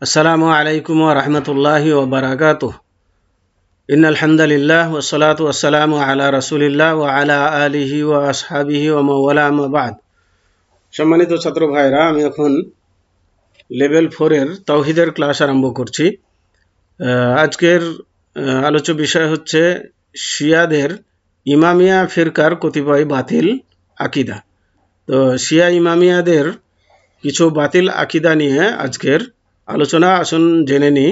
আসসালামু আলাইকুম ওয়া রাহমাতুল্লাহি ওয়া বারাকাতুহু। ইন্নাল হামদালিল্লাহ ওয়াস সালাতু ওয়াস সালামু আলা রাসূলিল্লাহ ওয়া আলা আলিহি ওয়া আসহাবিহি ওয়া মান ওয়ালা, আম্মা বা'দ। সম্মানিত ছাত্র ভাইরা, আমি এখন লেভেল 4 এর তাওহীদের ক্লাস আরম্ভ করছি। আজকের আলোচ্য বিষয় হচ্ছে শিয়াদের ইমামিয়া ফিরকার কতিপয় বাতিল আকীদা। তো শিয়া ইমামিয়াদের কিছু বাতিল আকীদা নিয়ে আজকের আলোচনা। আসুন জেনে নিই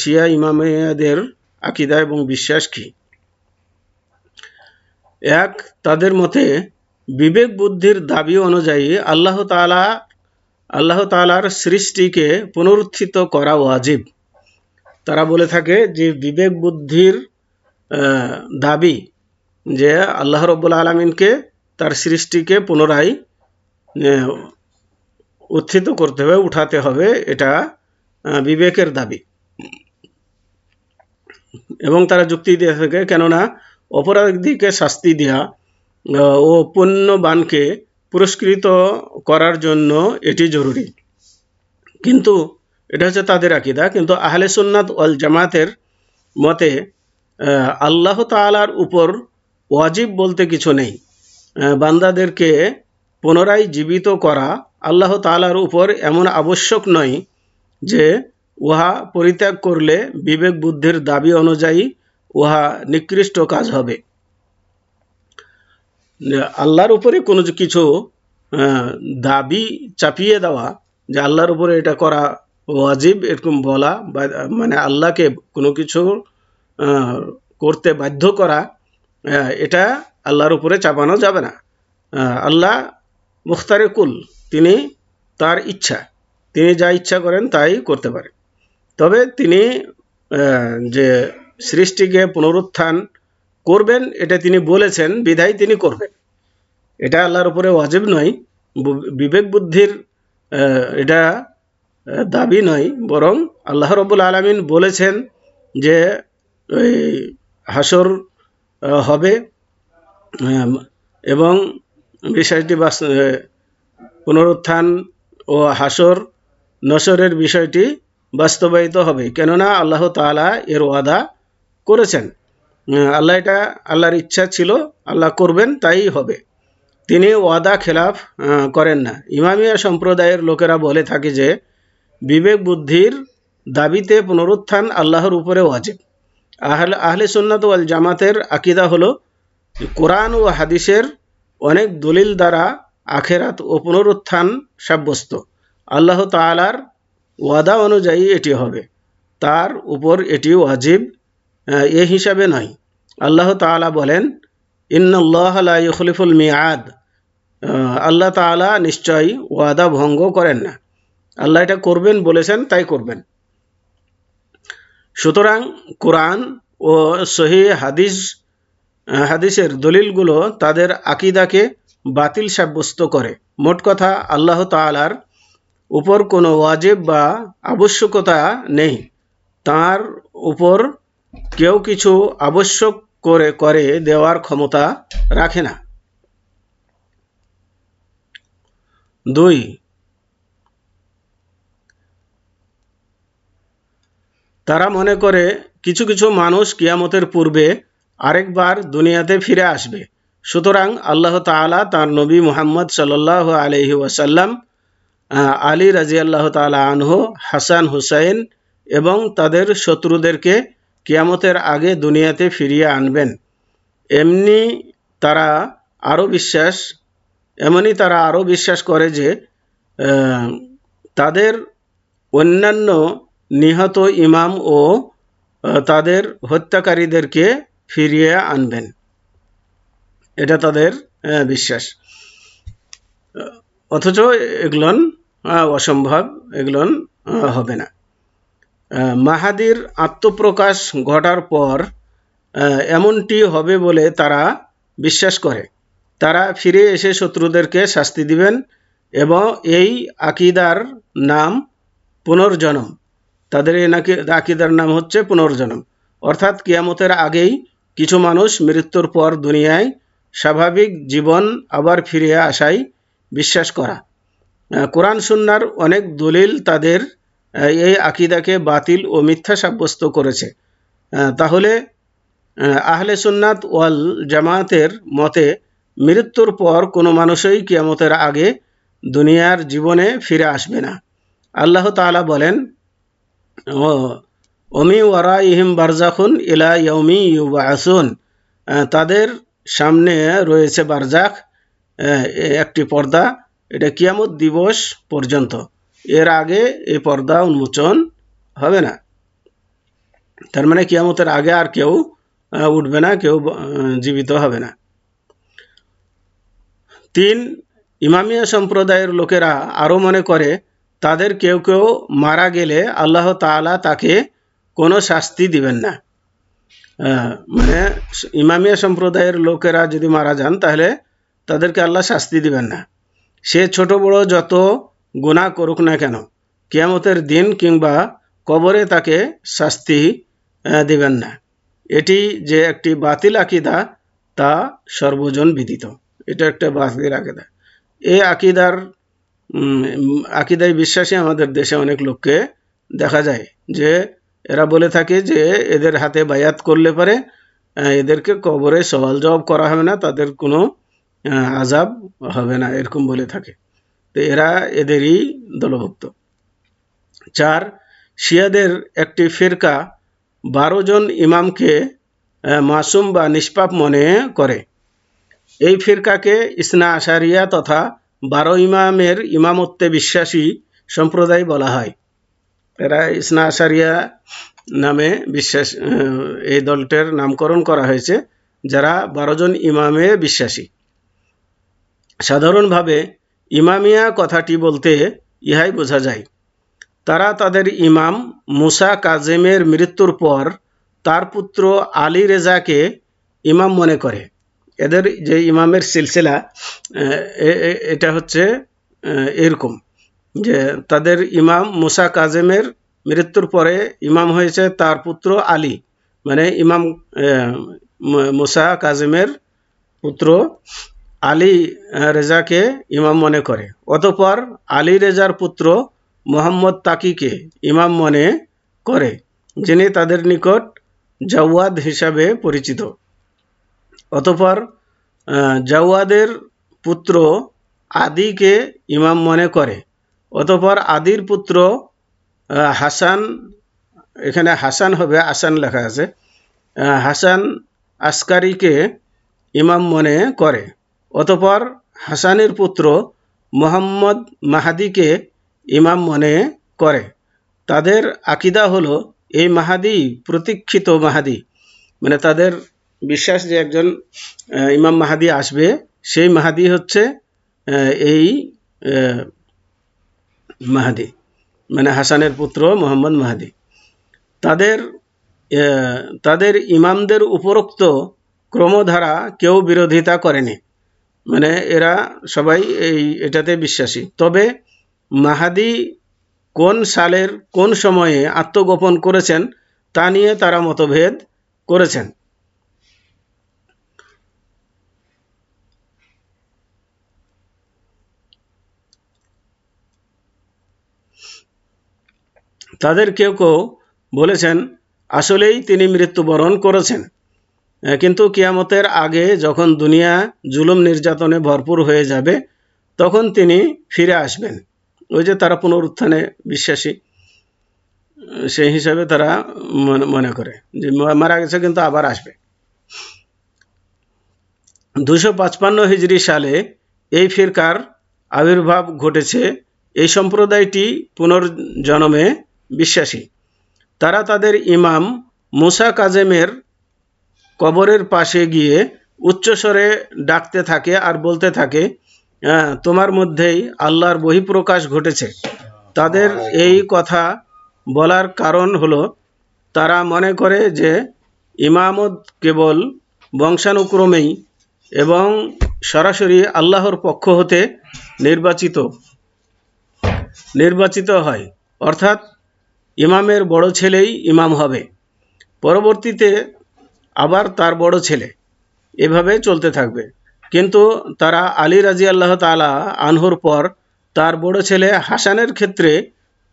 শিয়া ইমামিয়াদের আকীদা এবং বিশ্বাস কি। এক, তাদের মতে বিবেক বুদ্ধির দাবি অনুযায়ী আল্লাহ তাআলার সৃষ্টিকে পুনরুত্থিত করা ওয়াজিব। তারা বলে থাকে যে বিবেক বুদ্ধির দাবি যে আল্লাহ রাব্বুল আলামিনকে তার সৃষ্টিকে পুনরায় উত্থিত করতে হবে, উঠাতে হবে, এটা বিবেকের দাবি। এবং তারা যুক্তি দিয়ে থাকে, কেননা অপরাধীকে শাস্তি দেওয়া ও পুণ্যবানকে পুরস্কৃত করার জন্য এটি জরুরি। কিন্তু এটা হচ্ছে তাদের আকীদা। কিন্তু আহলে সুন্নাত ওয়াল জামাতের মতে আল্লাহ তাআলার উপর ওয়াজিব বলতে কিছু নেই। বান্দাদেরকে পুনরায় জীবিত করা আল্লাহ তাআলার উপর এমন আবশ্যক নয় যে উহা পরিত্যাগ করলে বিবেক বুদ্ধির দাবি অনুযায়ী উহা নিকৃষ্ট কাজ হবে। আল্লাহর উপরে কোনো কিছু দাবি চাপিয়ে দেওয়া, যে আল্লাহর উপরে এটা করা ওয়াজিব, এরকম বলা, মানে আল্লাহকে কোনো কিছু করতে বাধ্য করা, এটা আল্লাহর উপরে চাপানো যাবে না। আল্লাহ মুখতারে কুল, তিনি তার ইচ্ছা, তিনি যা ইচ্ছা করেন তাই করতে পারেন। তবে তিনি যে সৃষ্টিকে পুনরুত্থান করবেন এটা তিনি বলেছেন, বিধায় তিনি করবেন। এটা আল্লাহর উপরে ওয়াজিব নয়, বিবেক বুদ্ধির এটা দাবি নয়, বরং আল্লাহ রাব্বুল আলামিন বলেছেন যে ওই হাসর হবে এবং বিষয়টি পুনরুত্থান ও হাসর নসরের বিষয়টি বাস্তবায়িত হবে, কেননা আল্লাহ তাআলা এর ওয়াদা করেছেন। আল্লাহর ইচ্ছা ছিল, আল্লাহ করবেন, তাই হবে। তিনি ওয়াদা খেলাফ করেন না। ইমামিয়া সম্প্রদায়ের লোকেরা বলে থাকে যে বিবেক বুদ্ধির দাবিতে পুনরুত্থান আল্লাহর উপরে ওয়াজিব। আহলে সুন্নাত ওয়াল জামাতের আকীদা হলো কোরআন ও হাদিসের অনেক দলিল দ্বারা আখিরাত ও পুনরুত্থান সাব্যস্ত। আল্লাহ তাআলার ওয়াদা অনুযায়ী এটি হবে, তার উপর এটি ওয়াজিব এ হিসাবে নয়। আল্লাহ তাআলা বলেন, ইন্নাল্লাহা লা ইউখলিফুল মিআদ। আল্লাহ তাআলা নিশ্চয়ই ওয়াদা ভঙ্গ করেন না। আল্লাহ এটা করবেন বলেছেন, তাই করবেন। সুতরাং কোরআন ও সহিহ হাদিসের দলিলগুলো তাদের আকীদাকে বাতিল সাব্যস্ত করে। মোট কথা, আল্লাহ তাআলার উপর কোনো ওয়াজিব বা আবশ্যকতা নেই। তার উপর কেউ কিছু আবশ্যক করে দেওয়ার ক্ষমতা রাখে না। 2, তারা মনে করে কিছু কিছু মানুষ কিয়ামতের পূর্বে আরেকবার দুনিয়াতে ফিরে আসবে। সুতরাং আল্লাহ তাআলা তার নবী মুহাম্মদ সাল্লাল্লাহু আলাইহি ওয়াসাল্লাম, আলী রাদিয়াল্লাহু তাআলা আনহু, হাসান, হুসাইন এবং তাদের শত্রুদেরকে কিয়ামতের আগে দুনিয়াতে ফিরিয়ে আনবেন। এমনি তারা আরও বিশ্বাস করে যে তাদের অন্যান্য নিহত ইমাম ও তাদের হত্যাকারীদেরকে ফিরিয়ে আনবেন। এটা তাদের বিশ্বাস। অথচ এগুলো অসম্ভব, এগুলো হবে না। মাহাদির আত্মপ্রকাশ ঘটার পর এমনটি হবে বলে তারা বিশ্বাস করে। তারা ফিরে এসে শত্রুদেরকে শাস্তি দিবেন এবং এই আকীদার নাম পুনর্জন্ম। তাদের এই আকীদার নাম হচ্ছে পুনর্জন্ম, অর্থাৎ কিয়ামতের আগেই কিছু মানুষ মৃত্যুর পর দুনিয়ায় স্বাভাবিক জীবন আবার ফিরে আসায় বিশ্বাস করা। কোরআন সুন্নাহর অনেক দলিল তাদের এই আকিদাকে বাতিল ও মিথ্যা সাব্যস্ত করেছে। তাহলে আহলে সুন্নাত ওয়াল জামায়াতের মতে মৃত্যুর পর কোনো মানুষই কিয়ামতের আগে দুনিয়ার জীবনে ফিরে আসবে না। আল্লাহ তাআলা বলেন, ওমি ওয়ারাইহিম বারজাখুন ইলা ইয়াউমি ইউবাআসুন, তাদের সামনে রয়েছে বারজাখ, একটি পর্দা, এটা কিয়ামত দিবস পর্যন্ত। এর আগে এই পর্দা উন্মোচন হবে না। তার মানে কিয়ামতের আগে আর কেউ উঠবে না, কেউ জীবিত হবে না। 3, ইমামিয়া সম্প্রদায়ের লোকেরা আরও মনে করে তাদের কেউ কেউ মারা গেলে আল্লাহ তাআলা তাকে কোনো শাস্তি দিবেন না। মানে ইমামিয়া সম্প্রদায়ের লোকেরা যদি মারা যান তাহলে তাদেরকে আল্লাহ শাস্তি দিবেন না। সে ছোট বড় যত গুনাহ করুক না কেন, কিয়ামতের দিন কিংবা কবরে তাকে শাস্তি দিবেন না। এটি যে একটি বাতিল আকিদা তা সর্বজন বিদিত। এটা একটা বাতিল আকিদা। এই আকিদায় বিশ্বাসী আমাদের দেশে অনেক লোককে দেখা যায় যে এরা বলে থাকে যে এদের হাতে বায়াত করলে পারে এদেরকে কবরে সওয়াল জবাব করা হবে না, তাদের কোনো আযাব হবে না, এরকম বলে থাকে। তো এরা এদেরই দলভুক্ত। 4, শিয়াদের একটি ফিরকা 12 জন ইমামকে মাসুম বা নিষ্পাপ মনে করে। এই ফিরকাকে ইসনা আশারিয়া তথা 12 ইমামের ইমামত্বে বিশ্বাসী সম্প্রদায় বলা হয়। এরা ইসনা আশারিয়া নামে বিশ্বাস, এই দলটির নামকরণ করা হয়েছে, যারা 12 জন ইমামে বিশ্বাসী। সাধারণভাবে ইমামিয়া কথাটি বলতে ইহাই বোঝা যায়, তারা তাদের ইমাম মুসা কাজেমের মৃত্যুর পর তার পুত্র আলী রেজাকে ইমাম মনে করে। এদের যে ইমামের সিলসিলা এটা হচ্ছে এরকম যে তাদের ইমাম মুসা কাজেমের মৃত্যুর পরে ইমাম হয়েছে তার পুত্র আলী, মানে ইমাম মুসা কাজেমের পুত্র আলী রেজাকে ইমাম মনে করে। অতঃপর আলী রেজার পুত্র মোহাম্মদ তাকিকে ইমাম মনে করে, যিনি তাদের নিকট জাওয়াদ হিসাবে পরিচিত। অতঃপর জাওয়াদের পুত্র আদিকে ইমাম মনে করে। অতঃপর আদির পুত্র হাসান, এখানে হাসান হবে, আসান লেখা আছে, হাসান আসকারিকে ইমাম মনে করে। অতঃপর হাসানের পুত্র মোহাম্মদ মাহাদিকে ইমাম মনে করে। তাদের আকিদা হলো এই মাহাদি প্রতীক্ষিত মাহাদি, মানে তাদের বিশ্বাস যে একজন ইমাম মাহাদি আসবে, সেই মাহাদি হচ্ছে এই মাহাদি, মানে হাসানের পুত্র মোহাম্মদ মাহাদি। তাদের ইমামদের উপরোক্ত ক্রমধারা কেউ বিরোধিতা করেনি, মানে এরা সবাই এটাতে বিশ্বাসী। তবে মাহাদি কোন সালের কোন সময়ে আত্মগোপন করেছেন তা নিয়ে তারা মতভেদ করেছেন। তাদের কেউ কেউ বলেছেন আসলেই তিনি মৃত্যুবরণ করেছেন, কিন্তু কিয়ামতের আগে যখন দুনিয়া জুলুম নির্যাতনে ভরপুর হয়ে যাবে তখন তিনি ফিরে আসবেন। ওই যে তারা পুনরুত্থানে বিশ্বাসী, সেই হিসাবে তারা মনে করে যে মারা গেছে কিন্তু আবার আসবে। 255 হিজরি সালে এই ফিরকার আবির্ভাব ঘটেছে। এই সম্প্রদায়টি পুনর্জন্মে বিশ্বাসী। তারা তাদের ইমাম মুসা কাজেমের কবরের পাশে গিয়ে উচ্চস্বরে ডাকতে থাকে আর বলতে থাকে, তোমার মধ্যেই আল্লাহর বহিঃপ্রকাশ ঘটেছে। তাদের এই কথা বলার কারণ হলো তারা মনে করে যে ইমামত কেবল বংশানুক্রমেই এবং সরাসরি আল্লাহর পক্ষ হতে নির্বাচিত হয়, অর্থাৎ ইমামের বড় ছেলেই ইমাম হবে, পরবর্তীতে আবার তার বড় ছেলে, এভাবে চলতে থাকবে। কিন্তু তারা আলী রাদিয়াল্লাহু তাআলা আনহুর পর তার বড় ছেলে হাসানের ক্ষেত্রে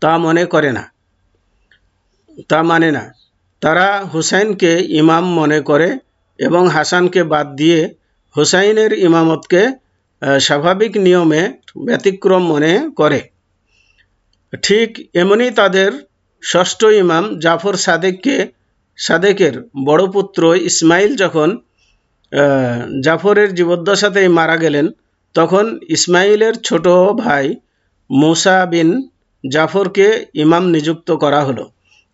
তা মনে করে না। তা মানে না। তারা হুসাইনকে ইমাম মনে করে এবং হাসানকে বাদ দিয়ে হুসাইনের ইমামতকে স্বাভাবিক নিয়মে ব্যতিক্রম মনে করে। ঠিক এমনি তাদের ষষ্ঠ ইমাম জাফর সাদেকের বড় পুত্র ইসমাইল যখন জাফরের জীবদ্দশাতেই মারা গেলেন, তখন ইসমাইলের ছোট ভাই মুসা বিন জাফরকে ইমাম নিযুক্ত করা হলো।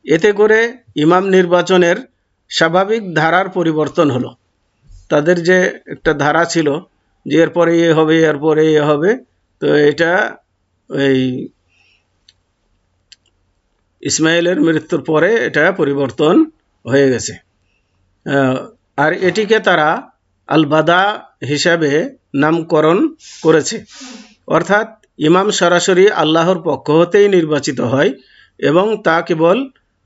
এতে করে ইমাম নির্বাচনের স্বাভাবিক ধারার পরিবর্তন হলো। তাদের যে একটা ধারা ছিল যে এরপরে এ হবে, এরপরে এ হবে, তো এটা ওই ইসমাইলের মৃত্যুর পরে এটা পরিবর্তন হয়ে গেছে। আর এটিকে তারা আল বাদা হিসাবে নামকরণ করেছে। অর্থাৎ ইমাম সরাসরি আল্লাহর পক্ষ হতেই নির্বাচিত হয় এবং তা কেবল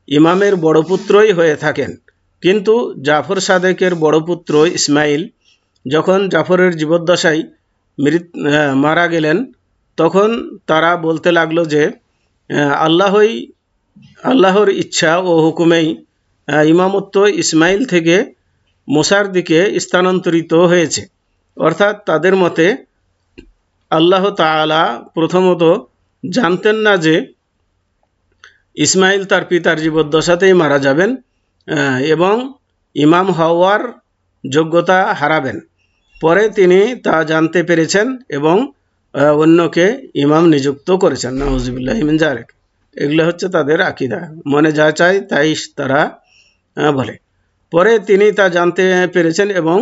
ইমামের বড় পুত্রই হয়ে থাকেন। কিন্তু জাফর সাদেকের বড় পুত্র ইসমাইল যখন জাফরের জীবদ্দশায় মারা গেলেন, তখন তারা বলতে লাগলো যে আল্লাহর ইচ্ছা ও হুকুমেই ইমামত্ব ইসমাইল থেকে মুসার দিকে স্থানান্তরিত হয়েছে। অর্থাৎ তাদের মতে আল্লাহ তাআলা প্রথমত জানতেন না যে ইসমাইল তার পিতার জীবদ্দশাতেই মারা যাবেন এবং ইমাম হওয়ার যোগ্যতা হারাবেন। পরে তিনি তা জানতে পেরেছেন এবং অন্যকে ইমাম নিযুক্ত করেছেন। নাউযুবিল্লাহি মিন যালিক। এগুলো হচ্ছে তাদের আকীদা। মনে যা চায় তাই তারা বলে। পরে তিনি তা জানতে পেরেছেন এবং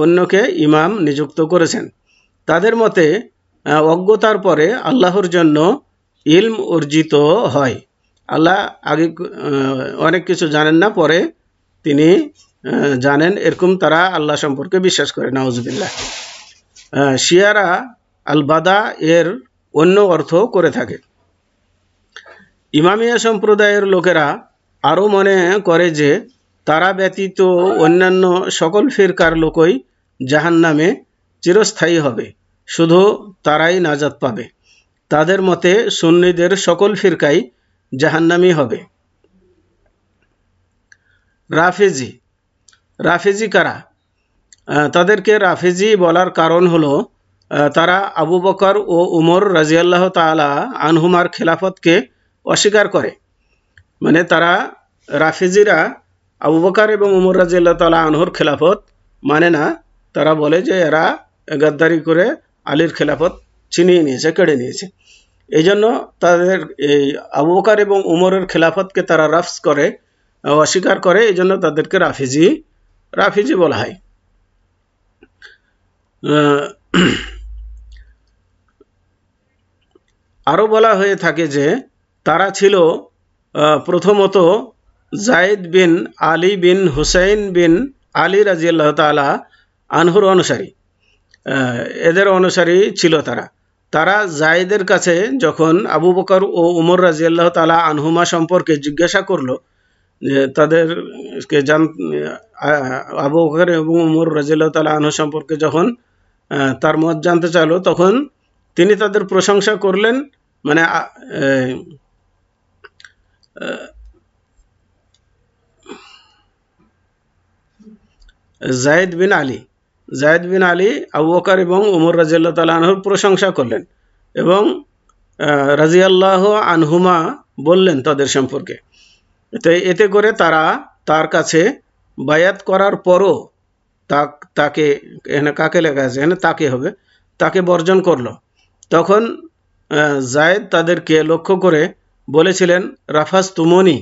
অন্যকে ইমাম নিযুক্ত করেছেন। তাদের মতে অজ্ঞতার পরে আল্লাহর জন্য ইলম অর্জিত হয়। আল্লাহ আগে অনেক কিছু জানেন না, পরে তিনি জানেন, এরকম তারা আল্লাহ সম্পর্কে বিশ্বাস করে। নাউযুবিল্লাহ। শিয়ারা আল বাদা এর অন্য অর্থ করে থাকে। ইমামিয়া সম্প্রদায়ের লোকেরা আরও মনে করে যে তারা ব্যতীত অন্যান্য সকল ফিরকার লোকই জাহান্নামে চিরস্থায়ী হবে, শুধু তারাই নাজাত পাবে। তাদের মতে সুন্নিদের সকল ফিরকাই জাহান্নামী হবে। রাফেজি কারা? তাদেরকে রাফেজি বলার কারণ হলো তারা আবু বকর ও উমর রাজিয়াল্লাহু তাআলা আনহুমার খেলাফতকে অস্বীকার করে। মানে তারা রাফেজিরা আবু বকর এবং উমর রাজিয়াল্লাহু তাআলা আনহুর খেলাফত মানে না। তারা বলে যে এরা গাদ্দারি করে আলীর খেলাফত ছিনিয়ে নিয়েছে, কেড়ে নিয়েছে। এই জন্য তাদের এই আবু বকর এবং উমরের খেলাফতকে তারা রাফস করে, অস্বীকার করে। এই জন্য তাদেরকে রাফিজি বলা হয়। আরও বলা হয়ে থাকে যে তারা ছিল প্রথমত জায়েদ বিন আলী বিন হুসাইন বিন আলী রাজিয়াল্লাহু তাআলা আনহুর অনুসারী। এদের অনুসারী ছিল তারা জায়েদের কাছে যখন আবু বকর ও উমর রাজিয়াল্লাহু তাআলা আনহুমা সম্পর্কে জিজ্ঞাসা করলো, যে তাদেরকে আবু বকর এবং উমর রাদিয়াল্লাহু তাআলা আনহু সম্পর্কে যখন তার মত জানতে চাইলো, তখন তিনি তাদের প্রশংসা করলেন। মানে জায়েদ বিন আলী আবু বকর এবং উমর রাদিয়াল্লাহু তাআলা আনহুর প্রশংসা করলেন এবং রাদিয়াল্লাহু আনহুমা বললেন তাদের সম্পর্কে। এতে করে তারা তার কাছে বায়াত করার পরও তাকে, এখানে কাকে লেখা আছে, এখানে তাকে হবে, তাকে বর্জন করলো। তখন জায়েদ তাদেরকে লক্ষ্য করে বলেছিলেন, রাফাস তুমনি,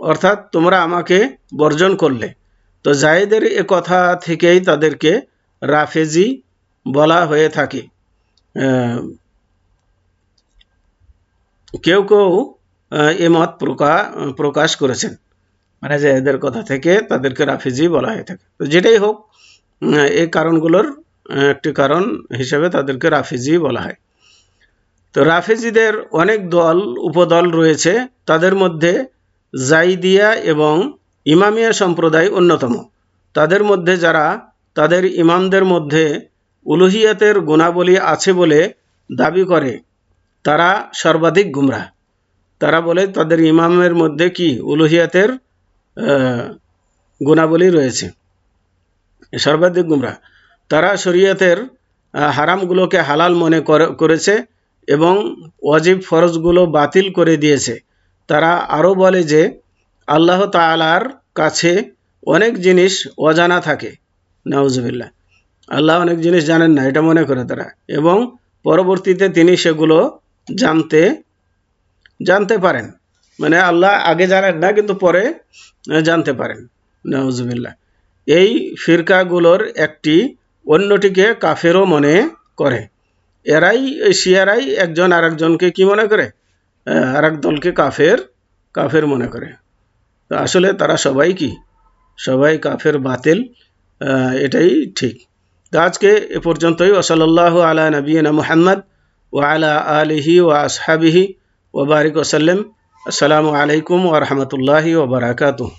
অর্থাৎ তোমরা আমাকে বর্জন করলে। তো জায়েদের এ কথা থেকেই তাদেরকে রাফেজি বলা হয়ে থাকে। কেউ কেউ মত প্রকাশ করেছেন, মানে যে এদের কথা থেকে তাদেরকে রাফেজি বলা হয়ে থাকে। তো যেটাই হোক, এই কারণগুলোর একটি কারণ হিসেবে তাদেরকে রাফেজি বলা হয়। তো রাফেজিদের অনেক উপদল রয়েছে। তাদের মধ্যে জাইদিয়া এবং ইমামিয়া সম্প্রদায় অন্যতম। তাদের মধ্যে যারা তাদের ইমামদের মধ্যে উলুহিয়াতের গুণাবলী আছে বলে দাবি করে, তারা সর্বাধিক গুমরাহ। তারা বলে তাদের ইমামের মধ্যে কি উলুহিয়াতের গুণাবলী রয়েছে। সর্বাধিক গুমরাহ। তারা শরীয়তের হারামগুলোকে হালাল মনে করেছে এবং ওয়াজিব ফরজগুলো বাতিল করে দিয়েছে। তারা আরও বলে যে আল্লাহ তাআলার কাছে অনেক জিনিস অজানা থাকে, নাউজুবিল্লাহ। আল্লাহ অনেক জিনিস জানেন না, এটা মনে করে তারা, এবং পরবর্তীতে তিনি সেগুলো জানতে পারেন। মানে আল্লাহ আগে জানেন না, কিন্তু পরে জানতে পারেন, নাউজুবিল্লাহ। এই ফিরকাগুলোর একটি অন্যটিকে কাফেরও মনে করে। শিয়ারাই একজন আরেকজনকে কি মনে করে? আরেক দলকে কাফের মনে করে। তো আসলে তারা সবাই কাফের, বাতিল, এটাই ঠিক। তো আজকে এ পর্যন্তই। ওয়াসাল্লাল্লাহু আলা নবিয়িনা মুহাম্মদ ওয়া আলা আলিহি ওয়া আসহাবিহি ওয়া বারিক ওয়া সাল্লাম। আসসালামু আলাইকুম ওয়া রাহমাতুল্লাহি ওয়া বারাকাতুহু।